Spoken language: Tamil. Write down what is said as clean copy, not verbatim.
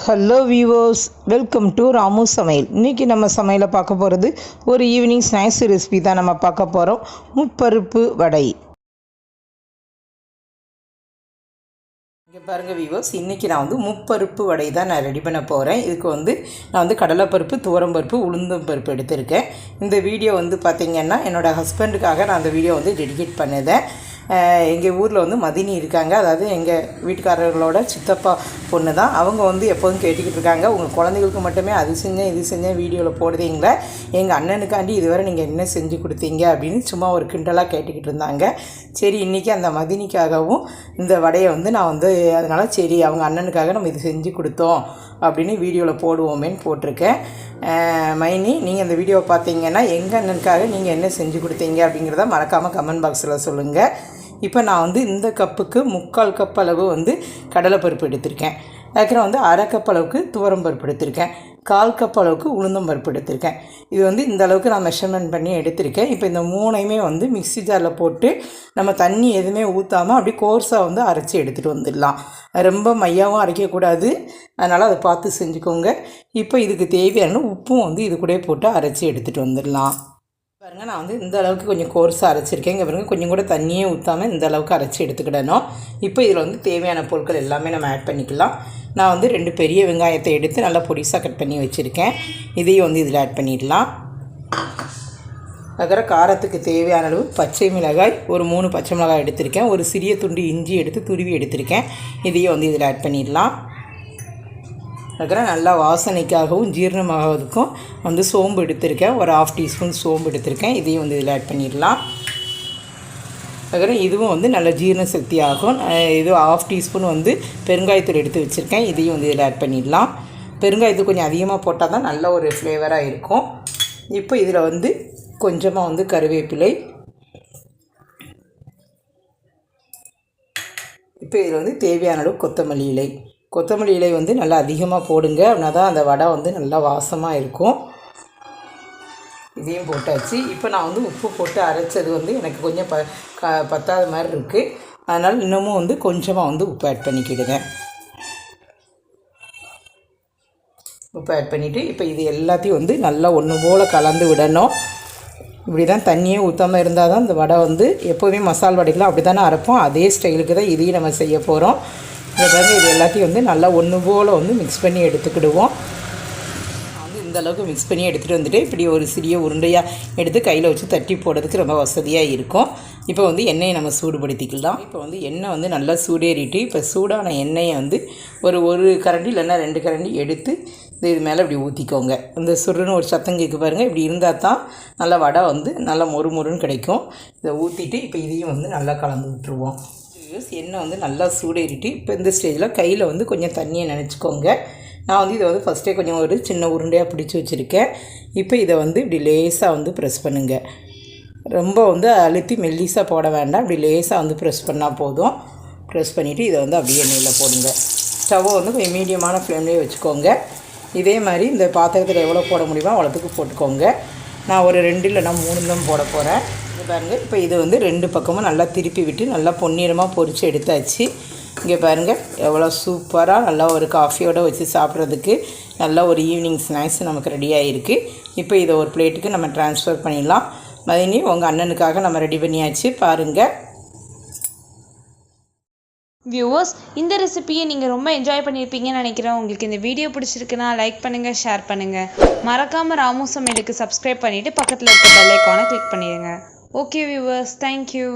Hello viewers, welcome to Ramu சமையல். இன்றைக்கி நம்ம சமையலை பார்க்க போகிறது ஒரு ஈவினிங் ஸ்நாக்ஸ் ரெசிபி தான் நம்ம பார்க்க போகிறோம். முப்பருப்பு வடை. இங்கே பாருங்கள் வியூவர்ஸ், இன்றைக்கி நான் முப்பருப்பு வடை தான் நான் ரெடி பண்ண போகிறேன். இதுக்கு நான் கடலைப்பருப்பு, துவரம்பருப்பு, உளுந்தம் பருப்பு எடுத்திருக்கேன். இந்த வீடியோ பார்த்திங்கன்னா என்னோடய ஹஸ்பண்டுக்காக நான் அந்த வீடியோ டெடிகேட் பண்ணினேன். எங்கள் ஊரில் மதினி இருக்காங்க, அதாவது எங்கள் வீட்டுக்காரர்களோட சித்தப்பா பொண்ணு தான். அவங்க எப்போதும் கேட்டுக்கிட்டு இருக்காங்க, உங்கள் குழந்தைகளுக்கு மட்டுமே அது செஞ்சேன் இது செஞ்சேன் வீடியோவில் போடுறீங்களா, எங்கள் அண்ணனுக்காண்டி இதுவரை நீங்கள் என்ன செஞ்சு கொடுத்தீங்க அப்படின்னு சும்மா ஒரு கிண்டலாக கேட்டுக்கிட்டு இருந்தாங்க. சரி, இன்றைக்கி அந்த மதினிக்காகவும் இந்த வடையை நான் அதனால் சரி அவங்க அண்ணனுக்காக நம்ம இது செஞ்சு கொடுத்தோம் அப்படின்னு வீடியோவில் போடுவோமேன்னு போட்டிருக்கேன். மைனி, நீங்கள் அந்த வீடியோவை பார்த்தீங்கன்னா எங்கள் அண்ணனுக்காக நீங்கள் என்ன செஞ்சு கொடுத்தீங்க அப்படிங்கிறத மறக்காமல் கமெண்ட் பாக்ஸில் சொல்லுங்கள். இப்போ நான் இந்த கப்புக்கு 3/4 கப் அளவு கடலைப்பருப்பு எடுத்திருக்கேன். அதுக்கப்புறம் அரை கப் அளவுக்கு துவரம்பருப்பு எடுத்திருக்கேன். 1/4 கப் அளவுக்கு உளுந்தம் பருப்பு எடுத்திருக்கேன். இது இந்த அளவுக்கு நான் மெஷர்மெண்ட் பண்ணி எடுத்திருக்கேன். இப்போ இந்த மூணையுமே மிக்ஸி ஜாரில் போட்டு நம்ம தண்ணி எதுவுமே ஊற்றாமல் அப்படி கோர்ஸாக அரைச்சி எடுத்துகிட்டு வந்துடலாம். ரொம்ப மையாவும் அரைக்கக்கூடாது, அதனால் அதை பார்த்து செஞ்சுக்கோங்க. இப்போ இதுக்கு தேவையான உப்பும் இது கூட போட்டு அரைச்சி எடுத்துகிட்டு வந்துடலாம். பாருங்கள், நான் இந்த அளவுக்கு கொஞ்சம் கோர்ஸாக அரைச்சிருக்கேன். இங்கே பாருங்கள், கொஞ்சம் கூட தண்ணியே ஊற்றாமல் இந்த அளவுக்கு அரைச்சி எடுத்துக்கிடணும். இப்போ இதில் தேவையான பொருட்கள் எல்லாமே நம்ம ஆட் பண்ணிக்கலாம். நான் 2 பெரிய வெங்காயத்தை எடுத்து நல்லா பொடிசாக கட் பண்ணி வச்சுருக்கேன். இதையும் இதில் ஆட் பண்ணிடலாம். அதுக்கப்புறம் காரத்துக்கு தேவையான அளவு பச்சை மிளகாய், ஒரு 3 பச்சை மிளகாய் எடுத்திருக்கேன். ஒரு சிறிய துண்டு இஞ்சி எடுத்து துருவி எடுத்திருக்கேன். இதையும் இதில் ஆட் பண்ணிடலாம். அதுக்கப்புறம் நல்லா வாசனைக்காகவும் ஜீரணமாகிறதுக்கும் சோம்பு எடுத்திருக்கேன். ஒரு 1/2 டீஸ்பூன் சோம்பு எடுத்திருக்கேன். இதையும் இதில் ஆட் பண்ணிடலாம். அதுக்கப்புறம் இதுவும் நல்ல ஜீரண சக்தி ஆகும். இது 1/2 டீஸ்பூன் பெருங்காயத்தூள் எடுத்து வச்சுருக்கேன். இதையும் இதில் ஆட் பண்ணிடலாம். பெருங்காயத்தூள் கொஞ்சம் அதிகமாக போட்டால் தான் நல்ல ஒரு ஃப்ளேவராக இருக்கும். இப்போ இதில் கொஞ்சமாக கருவேப்பிலை, இப்போ இதில் தேவையான அளவு கொத்தமல்லி இலை. கொத்தமல்லி இலை நல்லா அதிகமாக போடுங்க, அப்படின்னா தான் அந்த வடை நல்லா வாசமாக இருக்கும். இதையும் போட்டாச்சு. இப்போ நான் உப்பு போட்டு அரைச்சது எனக்கு கொஞ்சம் பத்தாத மாதிரி இருக்குது. அதனால் இன்னமும் கொஞ்சமாக உப்பு ஆட் பண்ணிக்கிடுங்க. உப்பு ஆட் பண்ணிவிட்டு இப்போ இது எல்லாத்தையும் நல்லா ஒன்று போல் கலந்து விடணும். இப்படி தான் தண்ணியே ஊற்றாமல் இருந்தால் தான் இந்த வடை எப்போதுமே மசால் வடைகளாம் அப்படி தானே அரைப்போம், அதே ஸ்டைலுக்கு தான் இதையும் நம்ம செய்ய போகிறோம். இதை பாருங்கள், இது எல்லாத்தையும் நல்லா ஒன்று போல் மிக்ஸ் பண்ணி எடுத்துக்கிடுவோம். இந்த அளவுக்கு மிக்ஸ் பண்ணி எடுத்துகிட்டு வந்துட்டு இப்படி ஒரு சிறிய உருண்டையாக எடுத்து கையில் வச்சு தட்டி போடுறதுக்கு ரொம்ப வசதியாக இருக்கும். இப்போ எண்ணெயை நம்ம சூடுபடுத்திக்கலாம். இப்போ எண்ணெய் நல்லா சூடேறிட்டு இப்போ சூடான எண்ணெயை ஒரு கரண்டி இல்லைன்னா 2 கரண்டி எடுத்து இது மேலே இப்படி ஊற்றிக்கோங்க. இந்த சுருன்னு ஒரு சத்தம் கேட்க பாருங்கள். இப்படி இருந்தால் தான் நல்லா வடை நல்லா மொறுன்னு கிடைக்கும். இதை ஊற்றிட்டு இப்போ இதையும் நல்லா கலந்து விட்டுருவோம். எண்ணெய் நல்லா சூடேறிட்டு இப்போ இந்த ஸ்டேஜில் கையில் கொஞ்சம் தண்ணியை நினச்சிக்கோங்க. நான் இதை ஃபஸ்ட்டே கொஞ்சம் ஒரு சின்ன உருண்டையாக பிடிச்சி வச்சுருக்கேன். இப்போ இதை இப்படி லேசாக ப்ரெஸ் பண்ணுங்கள். ரொம்ப அழுத்தி மெல்லிஸாக போட வேண்டாம், இப்படி லேசாக ப்ரெஸ் பண்ணால் போதும். ப்ரெஸ் பண்ணிவிட்டு இதை அப்படியே எண்ணெயில் போடுங்க. ஸ்டவ்வை கொஞ்சம் மீடியமான ஃப்ளேம்லேயே வச்சுக்கோங்க. இதே மாதிரி இந்த பாத்திரத்தில் எவ்வளோ போட முடியுமோ அவ்வளோத்துக்கு போட்டுக்கோங்க. நான் ஒரு 2 இல்லைனா 3 தான் போட போகிறேன். இது பாருங்கள், இப்போ இது 2 பக்கமும் நல்லா திருப்பி விட்டு நல்லா பொன்னிறமாக பொரித்து எடுத்தாச்சு. இங்கே பாருங்கள், எவ்வளோ சூப்பராக நல்லா ஒரு காஃபியோடு வச்சு சாப்பிட்றதுக்கு நல்லா ஒரு ஈவினிங் ஸ்நாக்ஸ் நமக்கு ரெடியாக இருக்குது. இப்போ இதை ஒரு பிளேட்டுக்கு நம்ம ட்ரான்ஸ்ஃபர் பண்ணிடலாம். மதினி, உங்கள் அண்ணனுக்காக நம்ம ரெடி பண்ணியாச்சு பாருங்கள். வியூவர்ஸ், இந்த ரெசிபியை நீங்கள் ரொம்ப என்ஜாய் பண்ணியிருப்பீங்கன்னு நினைக்கிறேன். உங்களுக்கு இந்த வீடியோ பிடிச்சிருக்குன்னா லைக் பண்ணுங்கள், ஷேர் பண்ணுங்கள். மறக்காமல் ராமு சமையலுக்கு சப்ஸ்கிரைப் பண்ணிவிட்டு பக்கத்தில் இருக்க பெல் ஐக்கானை கிளிக் பண்ணிடுங்க. Okay viewers, thank you.